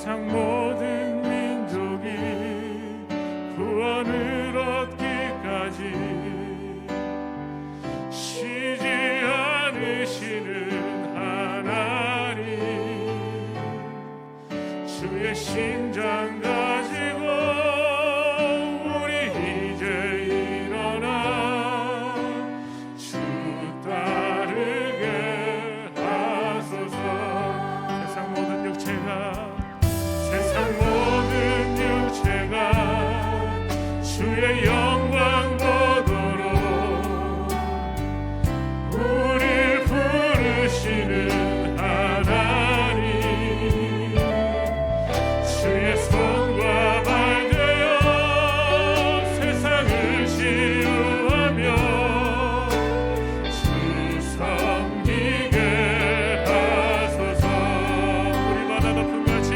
세상 모든 민족이 구원을 얻기까지 쉬지 않으시는 하나님, 주의 심장 가지고 우리 이제 일어나 주 따르게 하소서. 세상 모든 육체가 주의 영광 보도록 우릴 부르시는 하나님, 주의 손과 발 되어 세상을 치유하며 주 섬기게 하소서. 우리 바다 높은 같이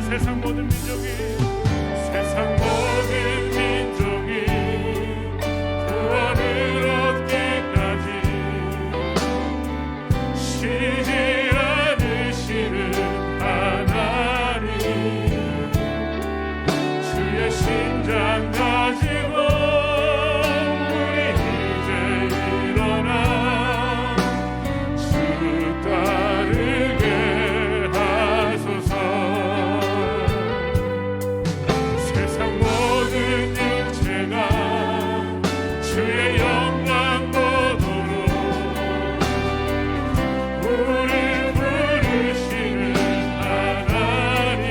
세상 모든 민족이 구원을 얻기까지 쉬지 않으시는 하나님, 주의 심장 가지고 우리 이제 일어나 주 따르게 하소서. 주의 영광 보도록 우릴 부르시는 하나님,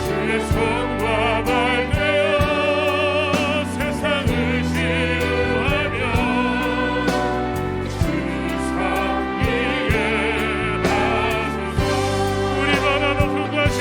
주의 손과 발 되어 세상을 치유하며 주 섬기게 하소서. 우리 바다 높은 것이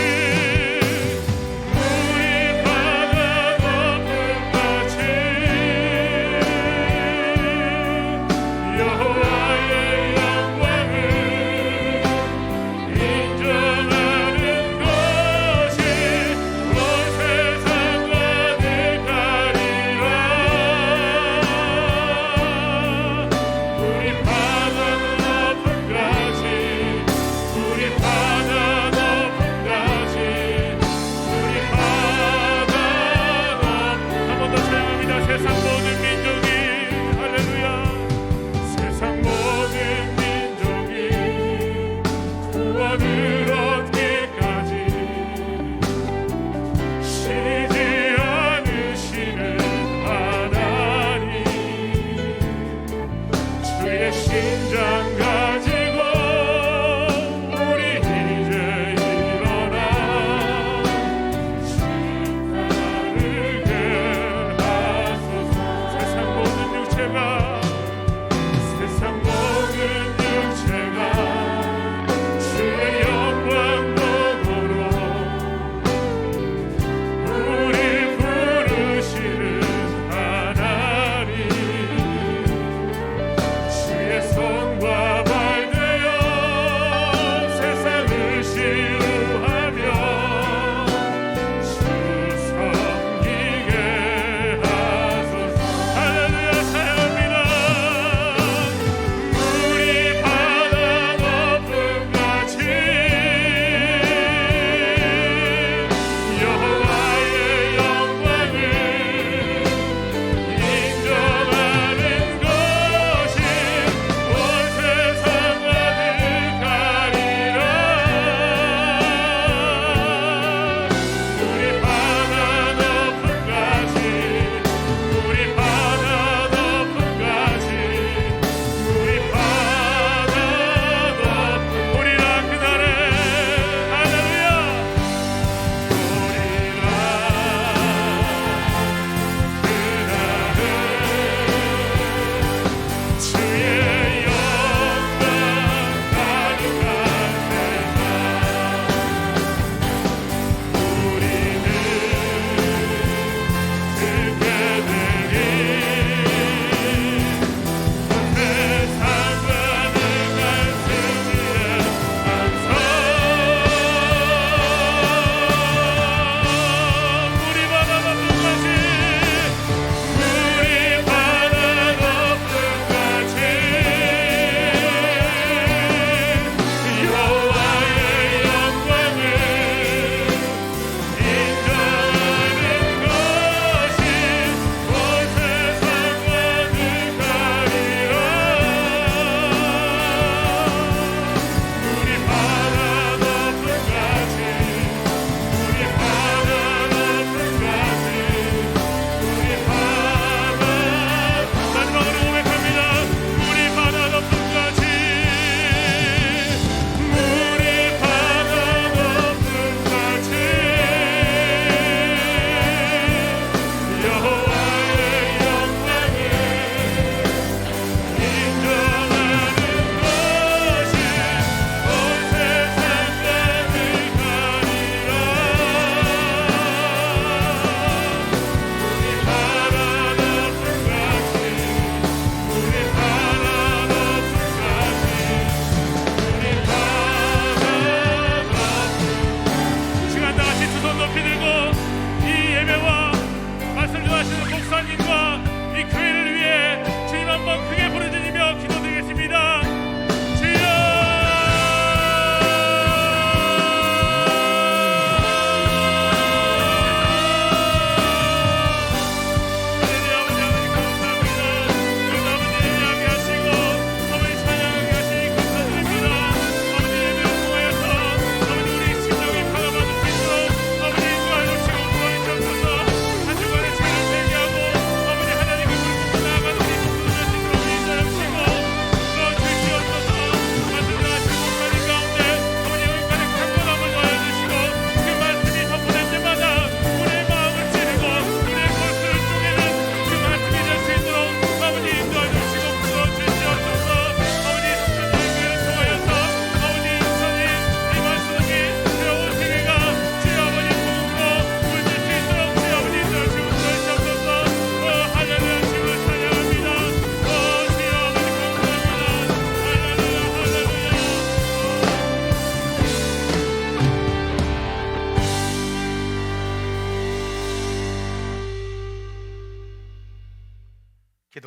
심장 가지고 우리 이제 일어나 주 따르게 하소서. 세상 모든 육체가 주의 영광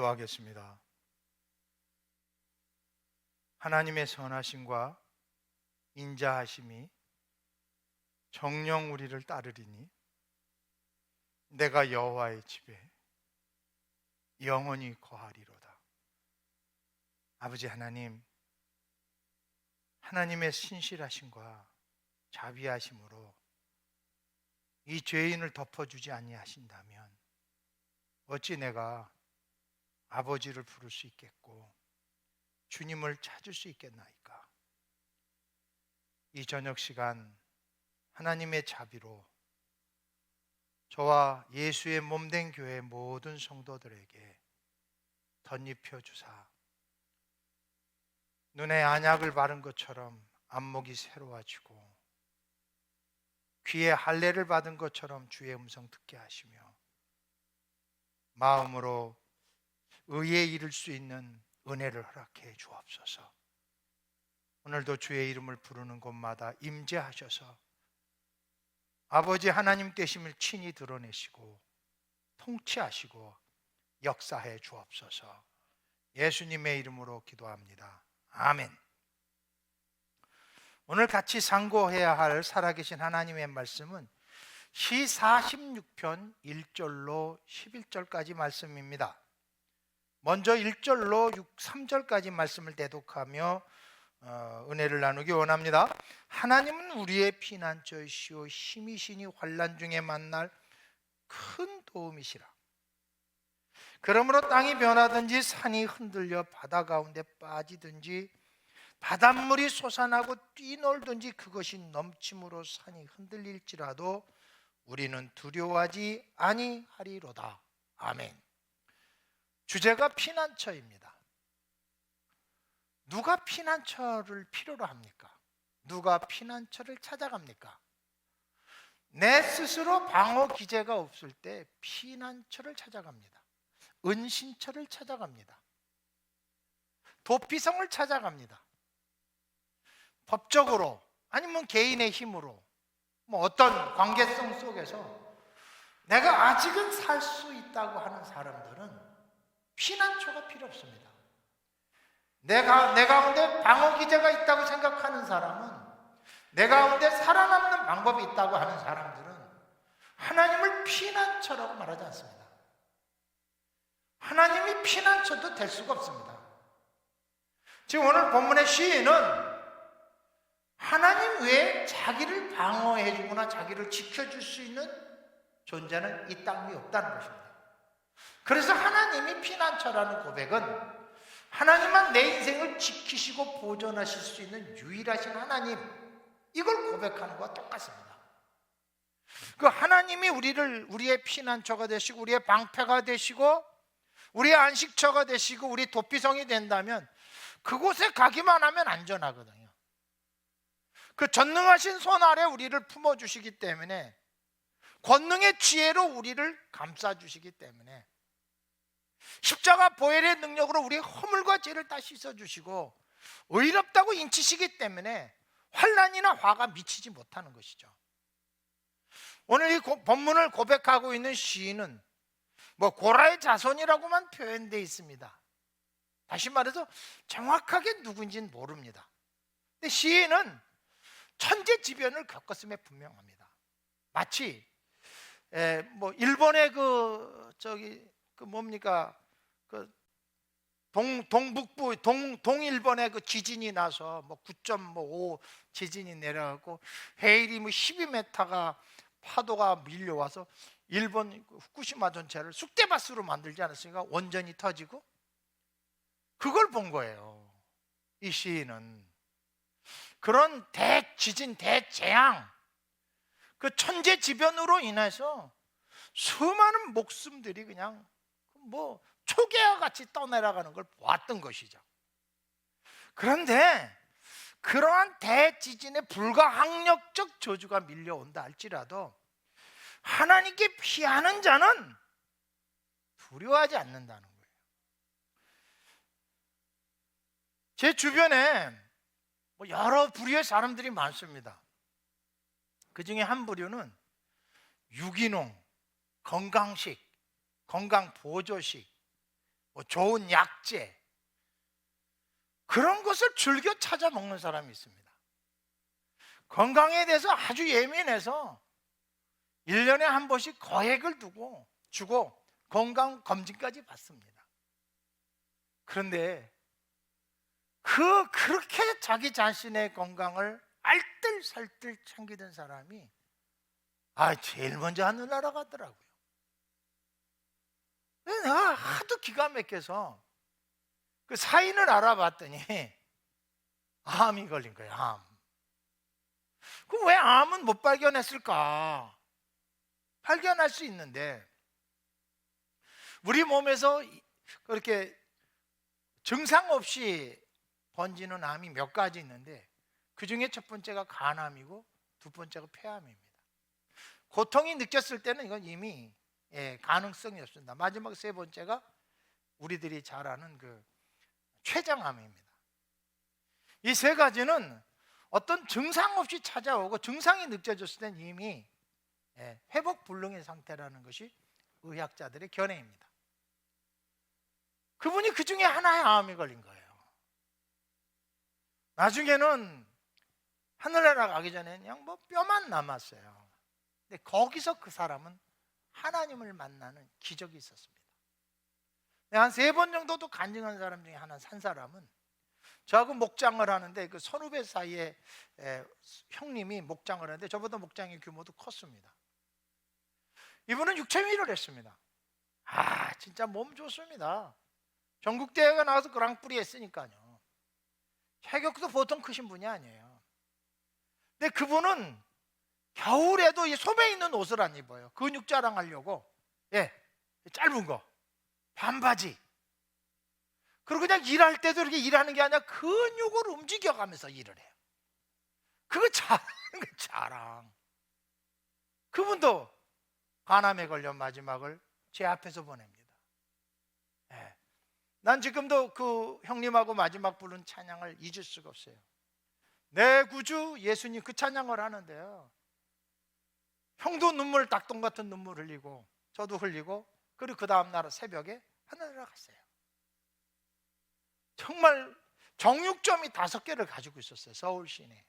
기도하겠습니다. 하나님의 선하심과 인자하심이 정녕 우리를 따르리니 내가 여호와의 집에 영원히 거하리로다. 아버지 하나님, 하나님의 신실하심과 자비하심으로 이 죄인을 덮어주지 아니하신다면 어찌 내가 아버지를 부를 수 있겠고 주님을 찾을 수 있겠나이까. 이 저녁 시간 하나님의 자비로 저와 예수의 몸된 교회 모든 성도들에게 덧입혀 주사 눈에 안약을 바른 것처럼 안목이 새로워지고 귀에 할례를 받은 것처럼 주의 음성 듣게 하시며 마음으로 의에 이를 수 있는 은혜를 허락해 주옵소서. 오늘도 주의 이름을 부르는 곳마다 임재하셔서 아버지 하나님 되심을 친히 드러내시고 통치하시고 역사해 주옵소서. 예수님의 이름으로 기도합니다. 아멘. 오늘 같이 상고해야 할 살아계신 하나님의 말씀은 시 46편 1절로 11절까지 말씀입니다. 먼저 1절로 3절까지 말씀을 대독하며 은혜를 나누기 원합니다. 하나님은 우리의 피난처이시오 힘이시니 환난 중에 만날 큰 도움이시라. 그러므로 땅이 변하든지 산이 흔들려 바다 가운데 빠지든지 바닷물이 솟아나고 뛰놀든지 그것이 넘침으로 산이 흔들릴지라도 우리는 두려워하지 아니하리로다. 아멘. 주제가 피난처입니다. 누가 피난처를 필요로 합니까? 누가 피난처를 찾아갑니까? 내 스스로 방어 기제가 없을 때 피난처를 찾아갑니다. 은신처를 찾아갑니다. 도피성을 찾아갑니다. 법적으로 아니면 개인의 힘으로 어떤 관계성 속에서 내가 아직은 살 수 있다고 하는 사람들은 피난처가 필요 없습니다. 내 가운데 방어 기제가 있다고 생각하는 사람은, 내 가운데 살아남는 방법이 있다고 하는 사람들은 하나님을 피난처라고 말하지 않습니다. 하나님이 피난처도 될 수가 없습니다. 지금 오늘 본문의 시인은 하나님 외에 자기를 방어해 주거나 자기를 지켜줄 수 있는 존재는 이 땅 위에 없다는 것입니다. 그래서 하나님이 피난처라는 고백은 하나님만 내 인생을 지키시고 보존하실 수 있는 유일하신 하나님, 이걸 고백하는 것과 똑같습니다. 그 하나님이 우리의 피난처가 되시고 우리의 방패가 되시고 우리의 안식처가 되시고 우리 도피성이 된다면 그곳에 가기만 하면 안전하거든요. 그 전능하신 손 아래 우리를 품어주시기 때문에, 권능의 지혜로 우리를 감싸주시기 때문에, 십자가 보혈의 능력으로 우리의 허물과 죄를 다 씻어주시고 의롭다고 인치시기 때문에 환난이나 화가 미치지 못하는 것이죠. 오늘 이 본문을 고백하고 있는 시인은 고라의 자손이라고만 표현되어 있습니다. 다시 말해서 정확하게 누군지는 모릅니다. 근데 시인은 천재지변을 겪었음에 분명합니다. 마치 일본의 동북부 동일본의 그 지진이 나서 9.5 지진이 내려가고 해일이 12m가 파도가 밀려와서 일본 후쿠시마 전체를 쑥대밭으로 만들지 않았습니까? 원전이 터지고 그걸 본 거예요. 이 시인은 그런 대지진, 대재앙, 그 천재지변으로 인해서 수많은 목숨들이 그냥 초계와 같이 떠내려가는 걸 보았던 것이죠. 그런데 그러한 대지진의 불가항력적 저주가 밀려온다 할지라도 하나님께 피하는 자는 두려워하지 않는다는 거예요. 제 주변에 여러 부류의 사람들이 많습니다. 그 중에 한 부류는 유기농, 건강식, 건강보조식, 뭐 좋은 약재, 그런 것을 즐겨 찾아 먹는 사람이 있습니다. 건강에 대해서 아주 예민해서 1년에 한 번씩 거액을 주고 건강 검진까지 받습니다. 그런데 그렇게 자기 자신의 건강을 알뜰살뜰 챙기던 사람이 제일 먼저 하늘나라 가더라고요. 내가 하도 기가 막혀서 그 사인을 알아봤더니 암이 걸린 거예요. 암. 그럼 왜 암은 못 발견했을까? 발견할 수 있는데 우리 몸에서 그렇게 증상 없이 번지는 암이 몇 가지 있는데 그 중에 첫 번째가 간암이고 두 번째가 폐암입니다. 고통이 느꼈을 때는 이건 이미 가능성이 없습니다. 마지막 세 번째가 우리들이 잘 아는 그 췌장암입니다. 이 세 가지는 어떤 증상 없이 찾아오고 증상이 느껴졌을 때는 이미 회복 불능의 상태라는 것이 의학자들의 견해입니다. 그분이 그 중에 하나의 암이 걸린 거예요. 나중에는 하늘나라 가기 전에 그냥 뭐 뼈만 남았어요. 근데 거기서 그 사람은 하나님을 만나는 기적이 있었습니다. 한 3번 정도도 간증한 사람 중에 한 사람은 저하고 목장을 하는데 그 선후배 사이에 형님이 목장을 하는데 저보다 목장의 규모도 컸습니다. 이분은 6,000위를 했습니다. 진짜 몸 좋습니다. 전국대회가 나와서 그랑프리 했으니까요. 체격도 보통 크신 분이 아니에요. 근데 그분은 겨울에도 이 소매 있는 옷을 안 입어요. 근육 자랑하려고 짧은 거 반바지. 그리고 그냥 일할 때도 이렇게 일하는 게 아니라 근육을 움직여가면서 일을 해요. 그거 자랑하는 거 자랑. 그분도 간암에 걸려 마지막을 제 앞에서 보냅니다. 난 지금도 그 형님하고 마지막 부른 찬양을 잊을 수가 없어요. 내 구주 예수님, 그 찬양을 하는데요, 형도 눈물, 닭똥 같은 눈물 흘리고 저도 흘리고, 그리고 그 다음 날 새벽에 하늘나라 갔어요. 정말 정육점이 5개를 가지고 있었어요. 서울 시내.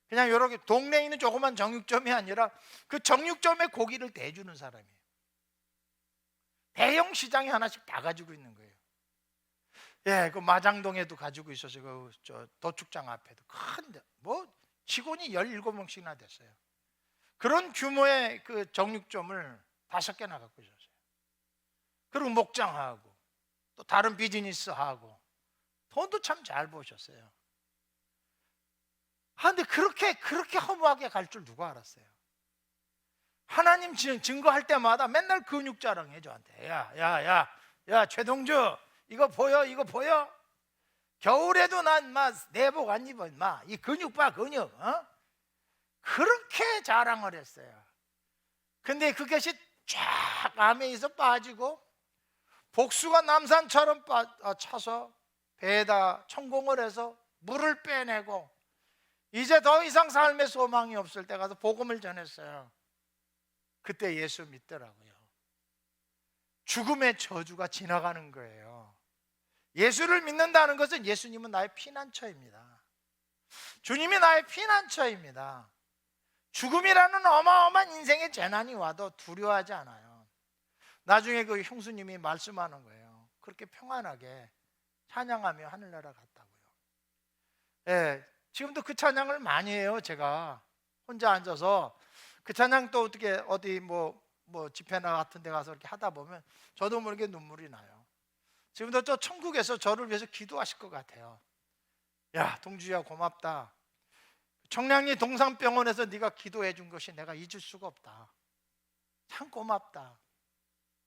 그냥 이렇게 동네에 있는 조그만 정육점이 아니라 그 정육점에 고기를 대주는 사람이에요. 대형 시장에 하나씩 다 가지고 있는 거예요. 그 마장동에도 가지고 있었어요. 저 도축장 앞에도 큰, 뭐 직원이 17명씩이나 됐어요. 그런 규모의 그 정육점을 5개나 갖고 있었어요. 그리고 목장하고 또 다른 비즈니스 하고 돈도 참 잘 버셨어요. 근데 그렇게 허무하게 갈 줄 누가 알았어요? 하나님 증거할 때마다 맨날 근육 자랑해 저한테. 야 최동주, 이거 보여? 겨울에도 난 내복 안 입어. 이 근육 봐, 근육. 그렇게 자랑을 했어요. 근데 그것이 쫙 암에서 빠지고 복수가 남산처럼 차서 배에다 천공을 해서 물을 빼내고 이제 더 이상 삶의 소망이 없을 때 가서 복음을 전했어요. 그때 예수 믿더라고요. 죽음의 저주가 지나가는 거예요. 예수를 믿는다는 것은 예수님은 나의 피난처입니다. 주님이 나의 피난처입니다. 죽음이라는 어마어마한 인생의 재난이 와도 두려워하지 않아요. 나중에 그 형수님이 말씀하는 거예요. 그렇게 평안하게 찬양하며 하늘나라 갔다고요. 지금도 그 찬양을 많이 해요. 제가 혼자 앉아서 그 찬양 또 어디 뭐 집회나 같은 데 가서 이렇게 하다 보면 저도 모르게 눈물이 나요. 지금도 저 천국에서 저를 위해서 기도하실 것 같아요. 야, 동주야 고맙다. 청량리 동산병원에서 네가 기도해 준 것이 내가 잊을 수가 없다. 참 고맙다.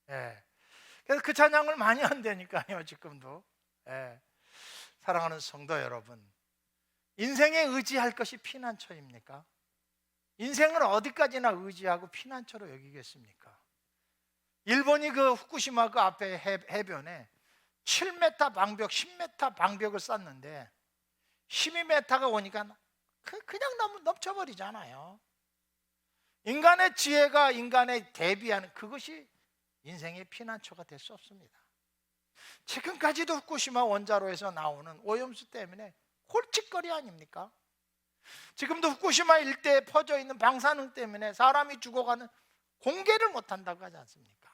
그래서 그 찬양을 많이 한다니까요. 지금도. 사랑하는 성도 여러분, 인생에 의지할 것이 피난처입니까? 인생을 어디까지나 의지하고 피난처로 여기겠습니까? 일본이 그 후쿠시마 그 앞에 해변에 7m 방벽, 10m 방벽을 쌓는데 12m가 오니까 그냥 너무 넘쳐버리잖아요. 인간의 지혜가 인간의 대비하는 그것이 인생의 피난처가 될 수 없습니다. 지금까지도 후쿠시마 원자로에서 나오는 오염수 때문에 골칫거리 아닙니까? 지금도 후쿠시마 일대에 퍼져 있는 방사능 때문에 사람이 죽어가는 공개를 못한다고 하지 않습니까?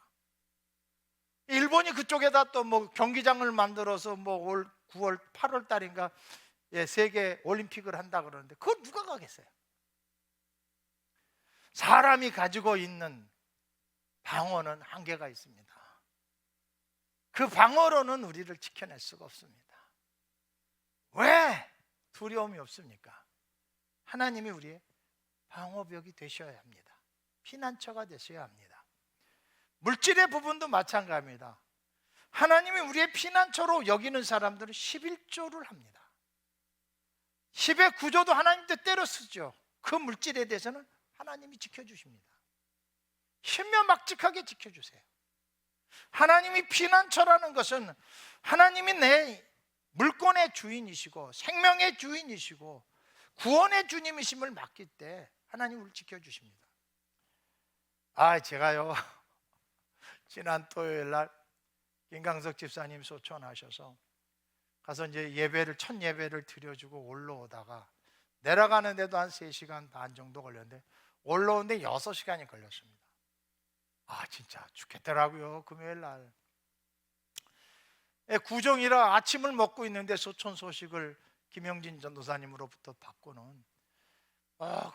일본이 그쪽에다 또 뭐 경기장을 만들어서 뭐 올 9월 8월 달인가 세계 올림픽을 한다 그러는데 그거 누가 가겠어요? 사람이 가지고 있는 방어는 한계가 있습니다. 그 방어로는 우리를 지켜낼 수가 없습니다. 왜 두려움이 없습니까? 하나님이 우리의 방어벽이 되셔야 합니다. 피난처가 되셔야 합니다. 물질의 부분도 마찬가지입니다. 하나님이 우리의 피난처로 여기는 사람들은 11조를 합니다. 10의 9조도 하나님 뜻대로 쓰죠. 그 물질에 대해서는 하나님이 지켜주십니다. 신명막직하게 지켜주세요. 하나님이 피난처라는 것은 하나님이 내 물건의 주인이시고 생명의 주인이시고 구원의 주님이심을 맡길 때 하나님 우리를 지켜주십니다. 제가요 지난 토요일 날 김강석 집사님 소천하셔서 가서 이제 첫 예배를 드려주고 올라오다가 내려가는데도 한 3시간 반 정도 걸렸는데 올라오는데 6시간이 걸렸습니다. 진짜 죽겠더라고요. 금요일 날 구정이라 아침을 먹고 있는데 소천 소식을 김영진 전도사님으로부터 받고는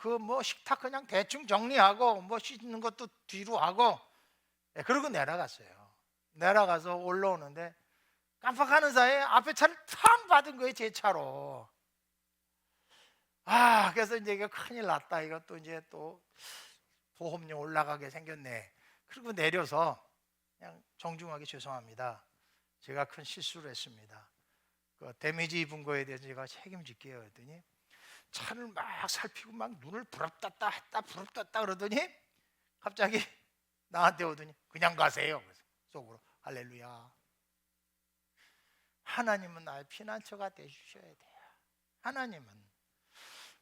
그 뭐 식탁 그냥 대충 정리하고 뭐 씻는 것도 뒤로 하고 그러고 내려갔어요. 내려가서 올라오는데 깜빡하는 사이에 앞에 차를 탕 받은 거예요. 제 차로. 그래서 이제 이거 큰일 났다. 이거 또 이제 또 보험료 올라가게 생겼네. 그리고 내려서 그냥 정중하게 죄송합니다. 제가 큰 실수를 했습니다. 그 데미지 입은 거에 대해서 제가 책임질게요. 그랬더니 차를 막 살피고 막 눈을 부릅떴다 했다 부릅떴다 그러더니 갑자기 나한테 오더니 그냥 가세요. 그래서 속으로 할렐루야. 하나님은 나의 피난처가 되주셔야 돼요. 하나님은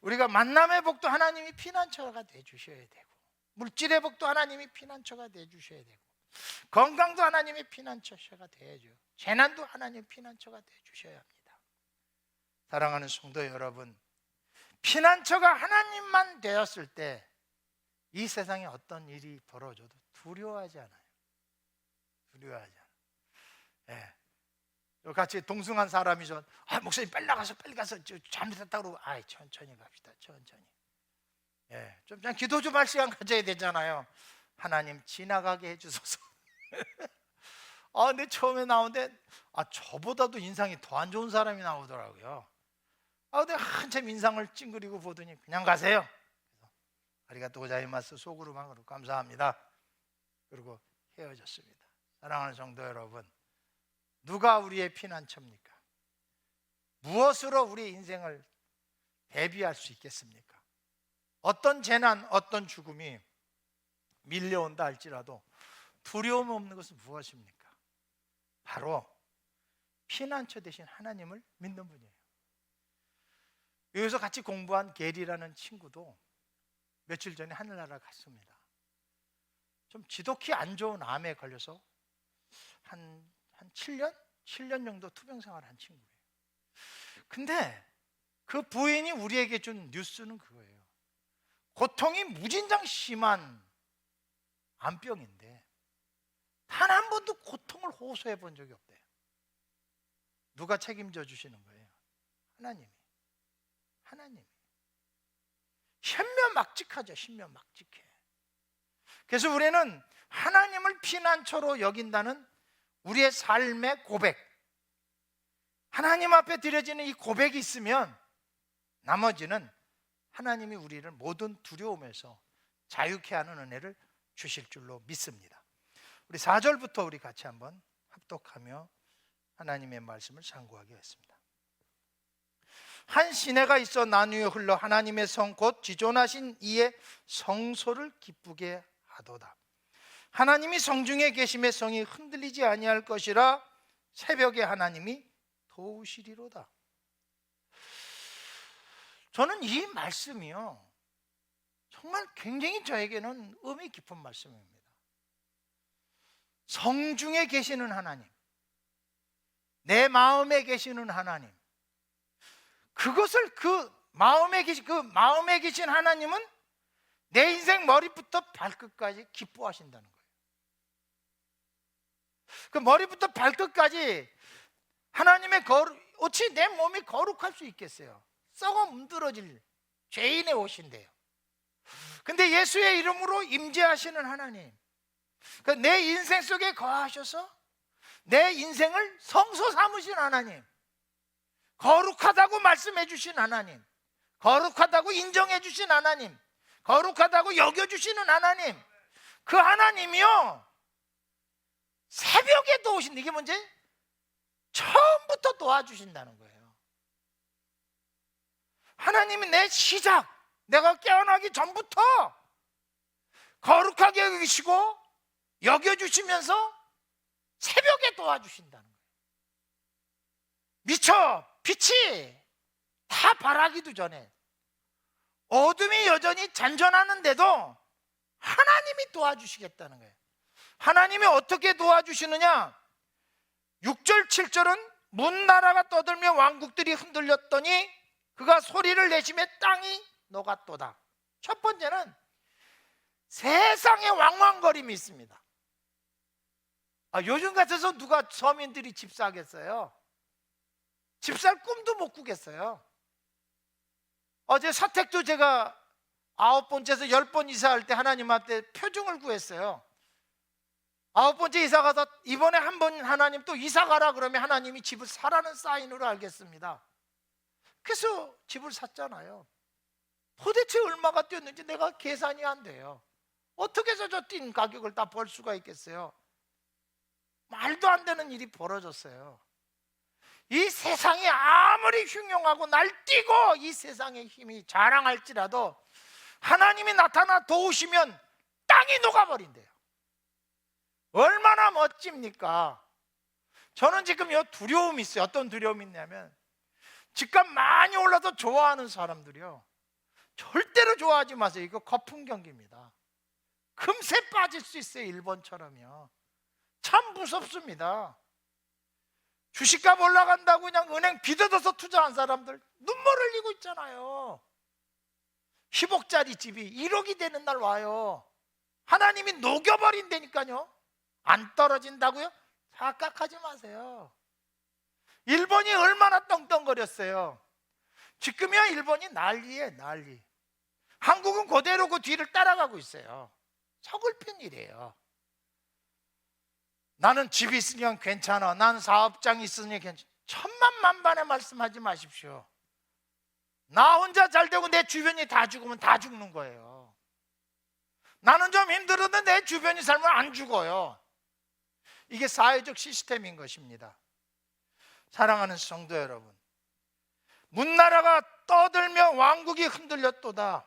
우리가 만남의 복도 하나님이 피난처가 되주셔야 되고 물질의 복도 하나님이 피난처가 되주셔야 되고 건강도 하나님이 피난처가 되어야죠. 재난도 하나님 피난처가 되주셔야 합니다. 사랑하는 성도 여러분, 피난처가 하나님만 되었을 때 이 세상에 어떤 일이 벌어져도 두려워하지 않아요. 두려워하지 않아요. 같이 동승한 사람이 목사님 빨리 나가서 빨리 가서 잘못했다 그러고 천천히 갑시다. 천천히. 좀 그냥 기도 좀 할 시간 가져야 되잖아요. 하나님 지나가게 해주소서. 근데 처음에 나오는데 저보다도 인상이 더 안 좋은 사람이 나오더라고요. 근데 한참 인상을 찡그리고 보더니 그냥 가세요. 아리가또 고자이마스 속으로만 그러고 감사합니다. 그리고 헤어졌습니다. 사랑하는 성도 여러분, 누가 우리의 피난처입니까? 무엇으로 우리 인생을 대비할 수 있겠습니까? 어떤 재난, 어떤 죽음이 밀려온다 할지라도 두려움 없는 것은 무엇입니까? 바로 피난처 대신 하나님을 믿는 분이에요. 여기서 같이 공부한 게리라는 친구도 며칠 전에 하늘나라 갔습니다. 좀 지독히 안 좋은 암에 걸려서 한 7년? 7년 정도 투병 생활을 한 친구예요. 근데 그 부인이 우리에게 준 뉴스는 그거예요. 고통이 무진장 심한 암병인데 단 한 번도 고통을 호소해 본 적이 없대요. 누가 책임져 주시는 거예요? 하나님이. 신명막직하죠. 신명막직해. 그래서 우리는 하나님을 피난처로 여긴다는 우리의 삶의 고백, 하나님 앞에 드려지는 이 고백이 있으면 나머지는 하나님이 우리를 모든 두려움에서 자유케 하는 은혜를 주실 줄로 믿습니다. 우리 4절부터 우리 같이 한번 합독하며 하나님의 말씀을 상고하게 했습니다. 한 시내가 있어 나누어 흘러 하나님의 성 곧 지존하신 이의 성소를 기쁘게 하도다. 하나님이 성중에 계심에 성이 흔들리지 아니할 것이라 새벽에 하나님이 도우시리로다. 저는 이 말씀이요 정말 굉장히 저에게는 의미 깊은 말씀입니다. 성중에 계시는 하나님, 내 마음에 계시는 하나님, 그것을 그 마음에 계신 하나님은 내 인생 머리부터 발끝까지 기뻐하신다는 거예요. 그 머리부터 발끝까지 하나님의 어찌 내 몸이 거룩할 수 있겠어요? 썩어 문드러질 죄인의 옷인데요. 근데 예수의 이름으로 임재하시는 하나님, 내 인생 속에 거하셔서 내 인생을 성소 삼으신 하나님, 거룩하다고 말씀해 주신 하나님, 거룩하다고 인정해 주신 하나님, 거룩하다고 여겨주시는 하나님, 그 하나님이요 새벽에 도우신다. 이게 뭔지? 처음부터 도와주신다는 거예요. 하나님이 내 시작, 내가 깨어나기 전부터 거룩하게 여기시고 여겨주시면서 새벽에 도와주신다는 거예요. 미처 빛이 다 발하기도 전에, 어둠이 여전히 잔존하는데도 하나님이 도와주시겠다는 거예요. 하나님이 어떻게 도와주시느냐? 6절 7절은 문나라가 떠들며 왕국들이 흔들렸더니 그가 소리를 내시며 땅이 녹았도다. 첫 번째는 세상에 왕왕거림이 있습니다. 요즘 같아서 누가 서민들이 집 사겠어요? 집 살 꿈도 못 꾸겠어요. 어제 사택도 제가 9번째에서 10번 이사할 때 하나님한테 표중을 구했어요. 9번째 이사 가서 이번에 한 번 하나님 또 이사 가라 그러면 하나님이 집을 사라는 사인으로 알겠습니다. 그래서 집을 샀잖아요. 도대체 얼마가 뛰었는지 내가 계산이 안 돼요. 어떻게 해서 저 뛴 가격을 다 벌 수가 있겠어요? 말도 안 되는 일이 벌어졌어요. 이 세상이 아무리 흉용하고 날뛰고 이 세상의 힘이 자랑할지라도 하나님이 나타나 도우시면 땅이 녹아버린대요. 얼마나 멋집니까? 저는 지금 이 두려움이 있어요. 어떤 두려움이 있냐면, 집값 많이 올라서 좋아하는 사람들이요, 절대로 좋아하지 마세요. 이거 거품 경기입니다. 금세 빠질 수 있어요. 일본처럼요. 참 무섭습니다. 주식값 올라간다고 그냥 은행 빚어서 투자한 사람들 눈물 흘리고 있잖아요. 10억짜리 집이 1억이 되는 날 와요. 하나님이 녹여버린다니까요. 안 떨어진다고요? 착각하지 마세요. 일본이 얼마나 떵떵거렸어요. 지금이야 일본이 난리예요, 난리. 한국은 그대로 그 뒤를 따라가고 있어요. 서글픈 일이에요. 나는 집이 있으니까 괜찮아, 나는 사업장이 있으니 괜찮아. 천만만반의 말씀하지 마십시오. 나 혼자 잘 되고 내 주변이 다 죽으면 다 죽는 거예요. 나는 좀 힘들어도 내 주변이 살면 안 죽어요. 이게 사회적 시스템인 것입니다. 사랑하는 성도 여러분, 문나라가 떠들며 왕국이 흔들렸도다.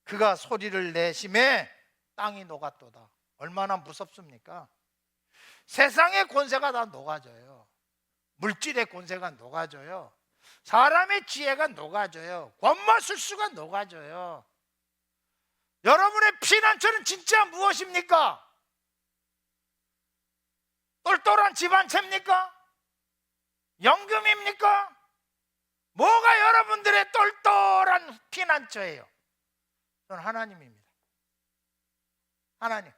그가 소리를 내심에 땅이 녹았도다. 얼마나 무섭습니까? 세상의 권세가 다 녹아져요. 물질의 권세가 녹아져요. 사람의 지혜가 녹아져요. 권모술수가 녹아져요. 여러분의 피난처는 진짜 무엇입니까? 똘똘한 집 한 채입니까? 연금입니까? 뭐가 여러분들의 똘똘한 피난처예요? 저는 하나님입니다. 하나님.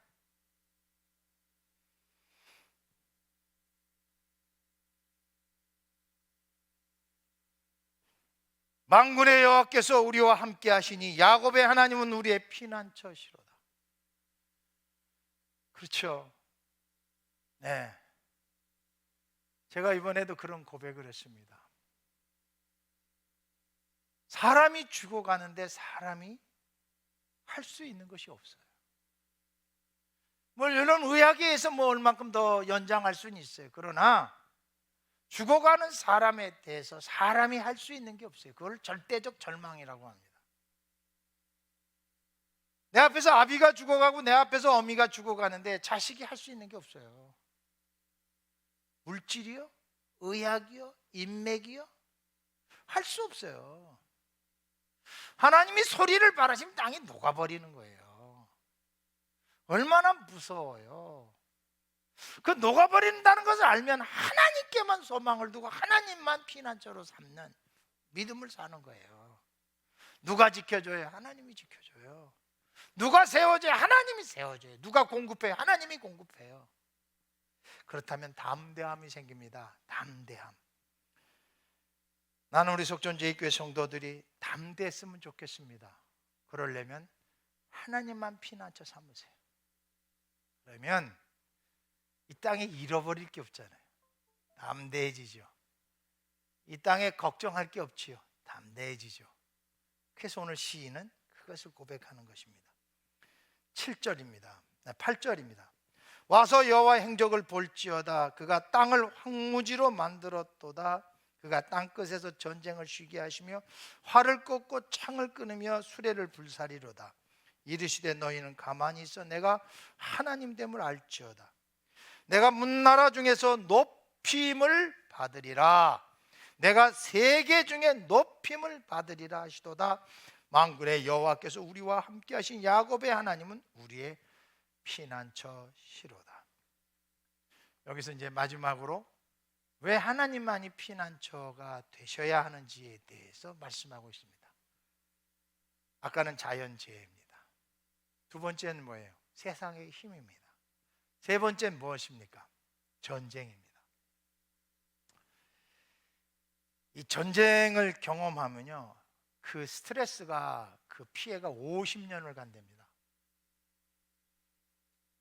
만군의 여호와께서 우리와 함께 하시니 야곱의 하나님은 우리의 피난처시로다. 그렇죠. 네. 제가 이번에도 그런 고백을 했습니다. 사람이 죽어가는데 사람이 할 수 있는 것이 없어요. 이런 의학에 의해서 얼만큼 더 연장할 수는 있어요. 그러나 죽어가는 사람에 대해서 사람이 할 수 있는 게 없어요. 그걸 절대적 절망이라고 합니다. 내 앞에서 아비가 죽어가고 내 앞에서 어미가 죽어가는데 자식이 할 수 있는 게 없어요. 물질이요? 의학이요? 인맥이요? 할 수 없어요. 하나님이 소리를 바라시면 땅이 녹아버리는 거예요. 얼마나 무서워요. 그 녹아버린다는 것을 알면 하나님께만 소망을 두고 하나님만 피난처로 삼는 믿음을 사는 거예요. 누가 지켜줘요? 하나님이 지켜줘요. 누가 세워줘요? 하나님이 세워줘요. 누가 공급해요? 하나님이 공급해요. 그렇다면 담대함이 생깁니다. 담대함. 나는 우리 속전제일교회 성도들이 담대했으면 좋겠습니다. 그러려면 하나님만 피난처 삼으세요. 그러면 이 땅에 잃어버릴 게 없잖아요. 담대해지죠. 이 땅에 걱정할 게 없지요. 담대해지죠. 그래서 오늘 시인은 그것을 고백하는 것입니다. 7절입니다. 8절입니다. 와서 여호와의 행적을 볼지어다. 그가 땅을 황무지로 만들었도다. 그가 땅끝에서 전쟁을 쉬게 하시며 활을 꺾고 창을 끊으며 수레를 불사리로다. 이르시되 너희는 가만히 있어 내가 하나님됨을 알지어다. 내가 문나라 중에서 높임을 받으리라. 내가 세계 중에 높임을 받으리라 하시도다. 만군의 여호와께서 우리와 함께 하신 야곱의 하나님은 우리의 피난처시로다. 여기서 이제 마지막으로 왜 하나님만이 피난처가 되셔야 하는지에 대해서 말씀하고 있습니다. 아까는 자연재해입니다. 두 번째는 뭐예요? 세상의 힘입니다. 세 번째는 무엇입니까? 전쟁입니다. 이 전쟁을 경험하면요, 그 스트레스가, 그 피해가 50년을 간답니다.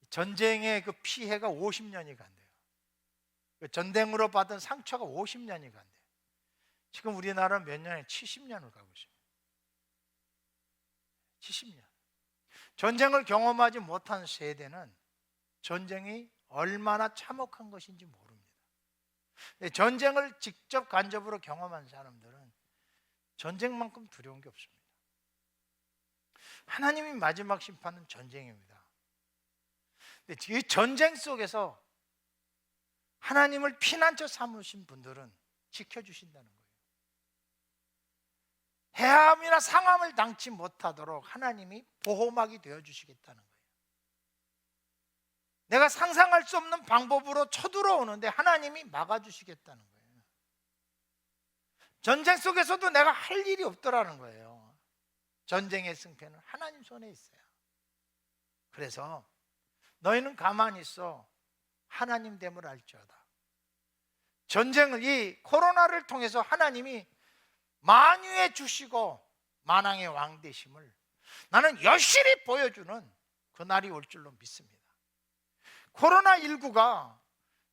전쟁의 그 피해가 50년이 간대요. 그 전쟁으로 받은 상처가 50년이 간대요. 지금 우리나라는 몇 년에 70년을 가고 있습니다. 70년. 전쟁을 경험하지 못한 세대는 전쟁이 얼마나 참혹한 것인지 모릅니다. 전쟁을 직접 간접으로 경험한 사람들은 전쟁만큼 두려운 게 없습니다. 하나님이 마지막 심판은 전쟁입니다. 근데 이 전쟁 속에서 하나님을 피난처 삼으신 분들은 지켜주신다는 거예요. 해함이나 상함을 당치 못하도록 하나님이 보호막이 되어주시겠다는 거예요. 내가 상상할 수 없는 방법으로 쳐들어오는데 하나님이 막아주시겠다는 거예요. 전쟁 속에서도 내가 할 일이 없더라는 거예요. 전쟁의 승패는 하나님 손에 있어요. 그래서 너희는 가만히 있어 하나님 됨을 알지어다. 전쟁을, 이 코로나를 통해서 하나님이 만유에 주시고 만왕의 왕 되심을 나는 여실히 보여주는 그날이 올 줄로 믿습니다. 코로나19가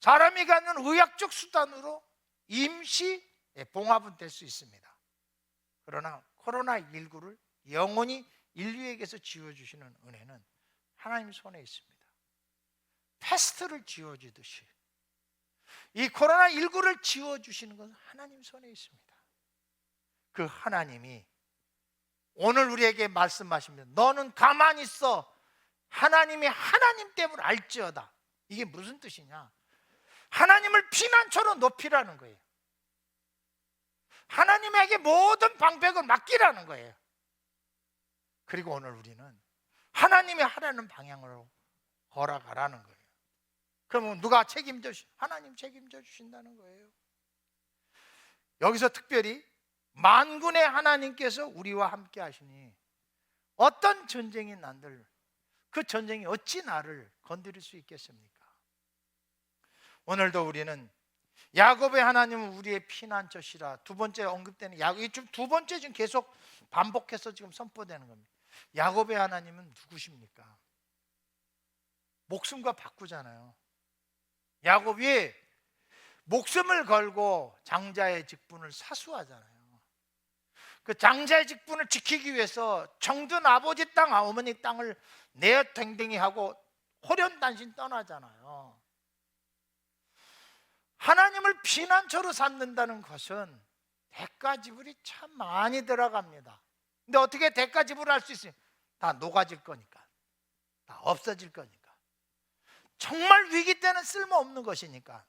사람이 갖는 의학적 수단으로 임시 봉합은 될 수 있습니다. 그러나 코로나19를 영원히 인류에게서 지워주시는 은혜는 하나님 손에 있습니다. 패스트를 지워주듯이 이 코로나19를 지워주시는 것은 하나님 손에 있습니다. 그 하나님이 오늘 우리에게 말씀하십니다. 너는 가만히 있어 하나님이 하나님 됨을 알지어다. 이게 무슨 뜻이냐? 하나님을 피난처로 높이라는 거예요. 하나님에게 모든 방백을 맡기라는 거예요. 그리고 오늘 우리는 하나님이 하라는 방향으로 걸어가라는 거예요. 그러면 누가 책임져 주시? 하나님 책임져 주신다는 거예요. 여기서 특별히 만군의 하나님께서 우리와 함께 하시니 어떤 전쟁이 난들 그 전쟁이 어찌 나를 건드릴 수 있겠습니까? 오늘도 우리는 야곱의 하나님은 우리의 피난처시라. 두 번째 언급되는 야곱, 좀 두 번째 지금 계속 반복해서 지금 선포되는 겁니다. 야곱의 하나님은 누구십니까? 목숨과 바꾸잖아요. 야곱이 목숨을 걸고 장자의 직분을 사수하잖아요. 그 장자의 직분을 지키기 위해서 정든 아버지 땅, 어머니 땅을 내어 댕댕이 하고 호련단신 떠나잖아요. 하나님을 피난처로 삼는다는 것은 대가 지불이 참 많이 들어갑니다. 근데 어떻게 대가 지불을 할 수 있어요? 다 녹아질 거니까, 다 없어질 거니까. 정말 위기 때는 쓸모없는 것이니까.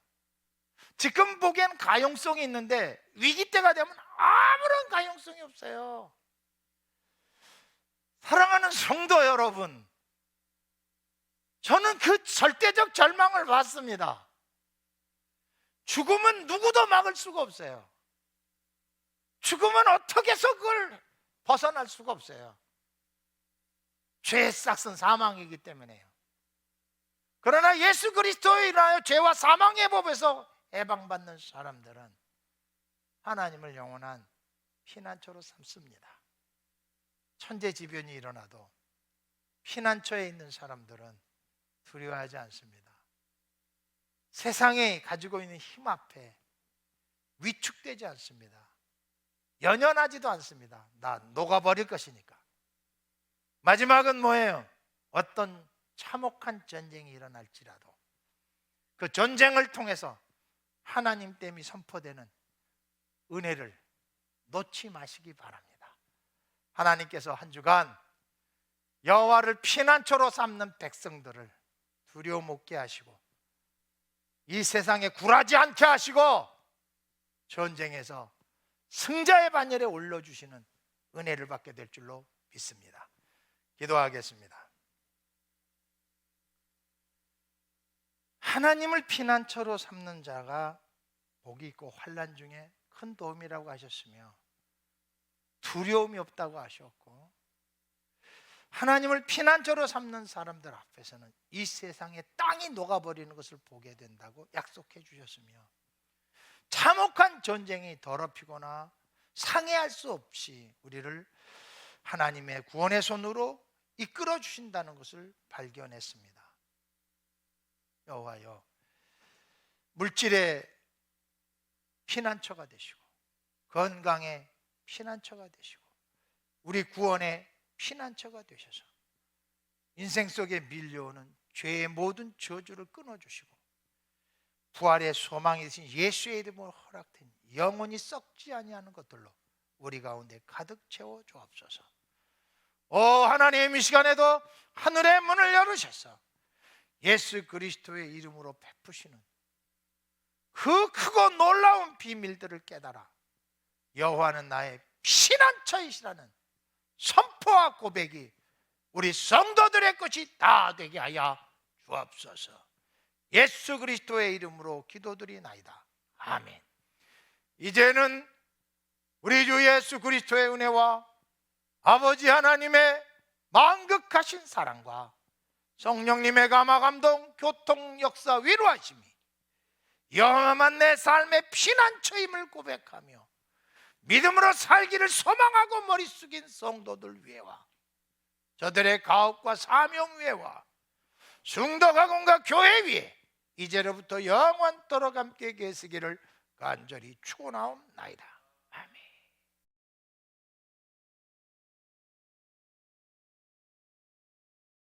지금 보기엔 가용성이 있는데 위기 때가 되면 아무런 가용성이 없어요. 사랑하는 성도 여러분, 저는 그 절대적 절망을 봤습니다. 죽음은 누구도 막을 수가 없어요. 죽음은 어떻게 해서 그걸 벗어날 수가 없어요. 죄의 싹은 사망이기 때문에요. 그러나 예수 그리스도에 인하여 죄와 사망의 법에서 해방받는 사람들은 하나님을 영원한 피난처로 삼습니다. 천재지변이 일어나도 피난처에 있는 사람들은 두려워하지 않습니다. 세상에 가지고 있는 힘 앞에 위축되지 않습니다. 연연하지도 않습니다. 나 녹아버릴 것이니까. 마지막은 뭐예요? 어떤 참혹한 전쟁이 일어날지라도 그 전쟁을 통해서 하나님 됨이 선포되는 은혜를 놓지 마시기 바랍니다. 하나님께서 한 주간 여호와를 피난처로 삼는 백성들을 두려움 없게 하시고 이 세상에 굴하지 않게 하시고 전쟁에서 승자의 반열에 올려주시는 은혜를 받게 될 줄로 믿습니다. 기도하겠습니다. 하나님을 피난처로 삼는 자가 복이 있고 환난 중에 큰 도움이라고 하셨으며 두려움이 없다고 하셨고 하나님을 피난처로 삼는 사람들 앞에서는 이 세상에 땅이 녹아버리는 것을 보게 된다고 약속해 주셨으며 참혹한 전쟁이 더럽히거나 상해할 수 없이 우리를 하나님의 구원의 손으로 이끌어 주신다는 것을 발견했습니다. 여호와여, 물질의 피난처가 되시고 건강의 피난처가 되시고 우리 구원의 피난처가 되셔서 인생 속에 밀려오는 죄의 모든 저주를 끊어주시고 부활의 소망이 되신 예수의 이름으로 허락된 영원히 썩지 아니하는 것들로 우리 가운데 가득 채워 주옵소서. 오 하나님, 이 시간에도 하늘의 문을 열으셔서 예수 그리스도의 이름으로 베푸시는 그 크고 놀라운 비밀들을 깨달아 여호와는 나의 피난처이시라는 선포와 고백이 우리 성도들의 것이 다 되게 하여 주옵소서. 예수 그리스도의 이름으로 기도드리나이다. 아멘. 이제는 우리 주 예수 그리스도의 은혜와 아버지 하나님의 만극하신 사랑과 성령님의 감화 감동 교통 역사 위로하심이 영원한 내 삶의 피난처임을 고백하며 믿음으로 살기를 소망하고 머리 숙인 성도들 위에와 저들의 가업과 사명 위에와 중도 가공과 교회 위에 이제로부터 영원토록 함께 계시기를 간절히 축원하옵나이다.